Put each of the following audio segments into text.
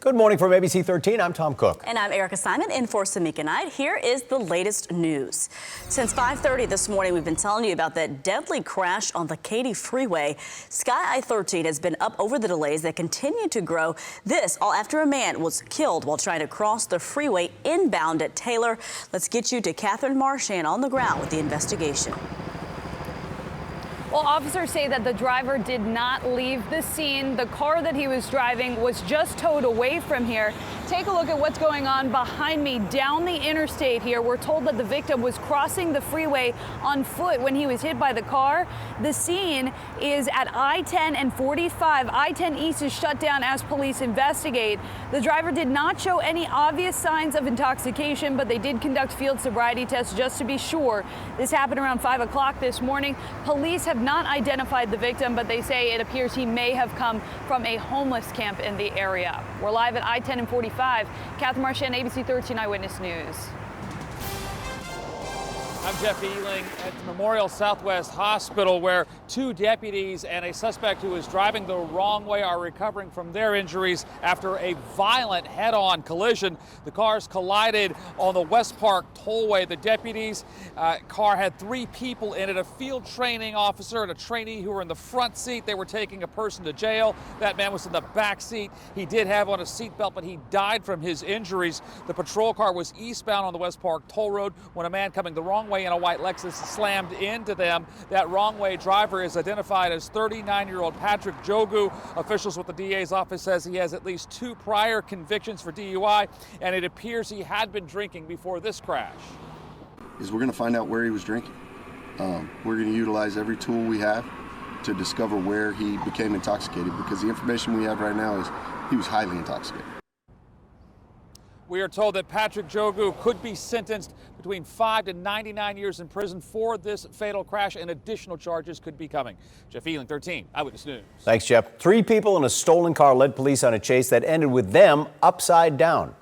Good morning from ABC 13. I'm Tom Cook. And I'm Erica Simon in for Samika Knight. Here is the latest news. Since 5:30 this morning, we've been telling you about that deadly crash on the Katy Freeway. Sky I-13 has been up over the delays that continue to grow. This all after a man was killed while trying to cross the freeway inbound at Taylor. Let's get you to Catherine Marchand on the ground with the investigation. Well, officers say that the driver did not leave the scene. The car that he was driving was just towed away from here. Take a look at what's going on behind me down the interstate here. We're told that the victim was crossing the freeway on foot when he was hit by the car. The scene is at I-10 and 45. I-10 East is shut down as police investigate. The driver did not show any obvious signs of intoxication, but they did conduct field sobriety tests just to be sure. This happened around 5 o'clock this morning. Police have not identified the victim, but they say it appears he may have come from a homeless camp in the area. We're live at I-10 and 45. Catherine Marchand, ABC 13 Eyewitness News. I'm Jeff Ealing at the Memorial Southwest Hospital, where two deputies and a suspect who was driving the wrong way are recovering from their injuries after a violent head-on collision. The cars collided on the West Park Tollway. The deputies' car had three people in it, a field training officer and a trainee who were in the front seat. They were taking a person to jail. That man was in the back seat. He did have on a seatbelt, but he died from his injuries. The patrol car was eastbound on the West Park Toll Road when a man coming the wrong way in a white Lexus slammed into them. That wrong way driver is identified as 39-year-old Patrick Jogu. Officials with the DA's office says he has at least 2 prior convictions for DUI, and it appears he had been drinking before this crash. We're going to find out where he was drinking. We're going to utilize every tool we have to discover where he became intoxicated, because the information we have right now is he was highly intoxicated. We are told that Patrick Jogu could be sentenced between 5 to 99 years in prison for this fatal crash, and additional charges could be coming. Jeff Ealing, 13 Eyewitness News. Thanks, Jeff. 3 people in a stolen car led police on a chase that ended with them upside down.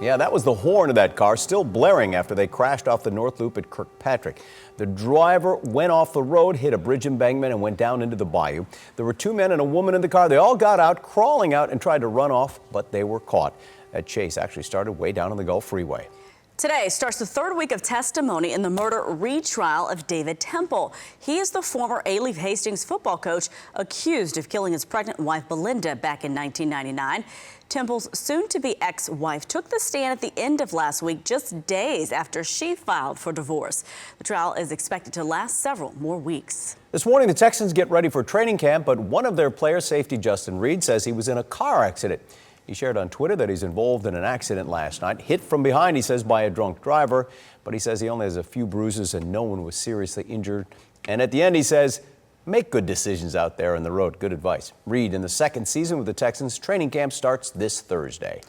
Yeah, that was the horn of that car, still blaring after they crashed off the North Loop at Kirkpatrick. The driver went off the road, hit a bridge embankment, and went down into the bayou. There were 2 men and a woman in the car. They all got out, crawling out, and tried to run off, but they were caught. That chase actually started way down on the Gulf Freeway. Today starts the 3rd week of testimony in the murder retrial of David Temple. He is the former A-Leaf Hastings football coach accused of killing his pregnant wife Belinda back in 1999. Temple's soon-to-be ex-wife took the stand at the end of last week, just days after she filed for divorce. The trial is expected to last several more weeks. This morning, the Texans get ready for training camp, but one of their players, safety Justin Reed, says he was in a car accident. He shared on Twitter that he's involved in an accident last night, hit from behind, he says, by a drunk driver. But he says he only has a few bruises and no one was seriously injured. And at the end, he says, make good decisions out there on the road. Good advice. Reed in the 2nd season with the Texans. Training camp starts this Thursday.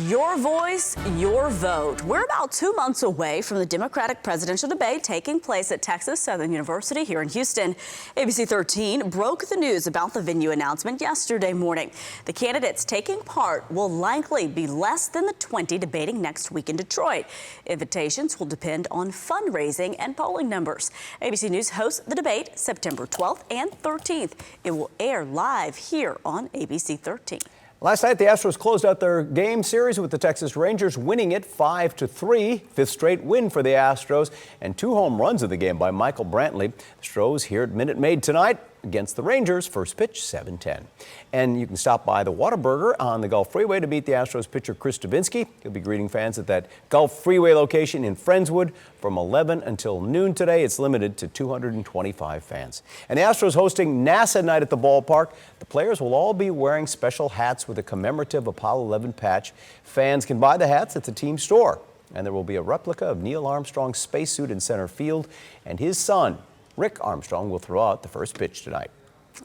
Your voice, your vote. We're about 2 months away from the Democratic presidential debate taking place at Texas Southern University here in Houston. ABC 13 broke the news about the venue announcement yesterday morning. The candidates taking part will likely be less than the 20 debating next week in Detroit. Invitations will depend on fundraising and polling numbers. ABC News hosts the debate September 12th and 13th. It will air live here on ABC 13. Last night, the Astros closed out their game series with the Texas Rangers, winning it 5-3. 5th straight win for the Astros, and 2 home runs of the game by Michael Brantley. The Astros here at Minute Maid tonight against the Rangers. First pitch, 7:10. And you can stop by the Whataburger on the Gulf Freeway to meet the Astros pitcher Chris Davinsky. He'll be greeting fans at that Gulf Freeway location in Friendswood from 11 until noon today. It's limited to 225 fans. And the Astros hosting NASA night at the ballpark. The players will all be wearing special hats with a commemorative Apollo 11 patch. Fans can buy the hats at the team store. And there will be a replica of Neil Armstrong's spacesuit in center field, and his son, Rick Armstrong, will throw out the first pitch tonight.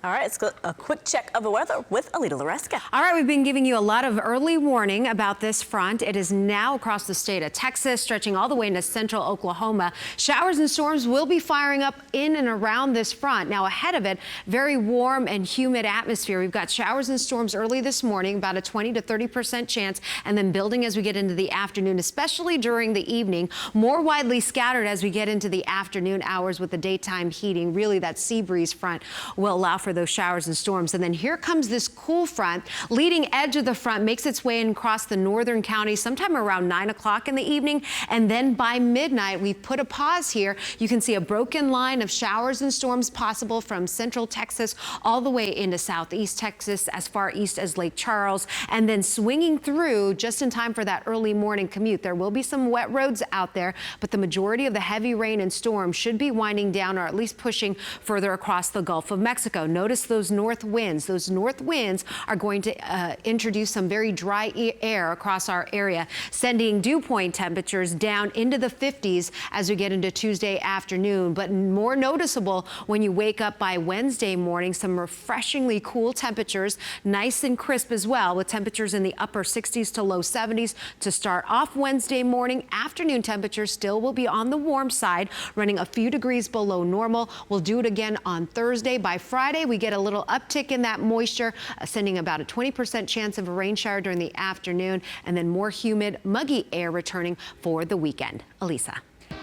All right, let's go a quick check of the weather with Alita Loreska. All right, we've been giving you a lot of early warning about this front. It is now across the state of Texas, stretching all the way into central Oklahoma. Showers and storms will be firing up in and around this front. Now ahead of it, very warm and humid atmosphere. We've got showers and storms early this morning, about a 20 to 30% chance, and then building as we get into the afternoon, especially during the evening. More widely scattered as we get into the afternoon hours with the daytime heating. Really, that sea breeze front will allow allow for those showers and storms. And then here comes this cool front. Leading edge of the front makes its way across the northern counties sometime around 9 o'clock in the evening. And then by midnight, we've put a pause here. You can see a broken line of showers and storms possible from central Texas all the way into southeast Texas, as far east as Lake Charles, and then swinging through just in time for that early morning commute. There will be some wet roads out there, but the majority of the heavy rain and storms should be winding down, or at least pushing further across the Gulf of Mexico. Notice those north winds. Those north winds are going to introduce some very dry air across our area, sending dew point temperatures down into the 50s as we get into Tuesday afternoon. But more noticeable when you wake up by Wednesday morning, some refreshingly cool temperatures, nice and crisp as well, with temperatures in the upper 60s to low 70s to start off Wednesday morning. Afternoon temperatures still will be on the warm side, running a few degrees below normal. We'll do it again on Thursday. By Friday, we get a little uptick in that moisture, sending about a 20% chance of a rain shower during the afternoon, and then more humid, muggy air returning for the weekend. Elisa.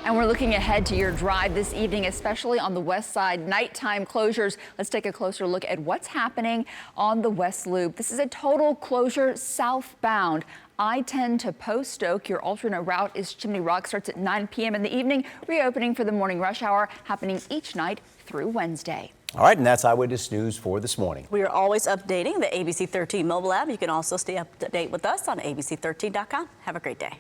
And we're looking ahead to your drive this evening, especially on the west side. Nighttime closures. Let's take a closer look at what's happening on the West Loop. This is a total closure southbound. I-10 to Post Oak. Your alternate route is Chimney Rock. Starts at 9 p.m. in the evening. Reopening for the morning rush hour, happening each night through Wednesday. All right, and that's Eyewitness News for this morning. We are always updating the ABC 13 mobile app. You can also stay up to date with us on abc13.com. Have a great day.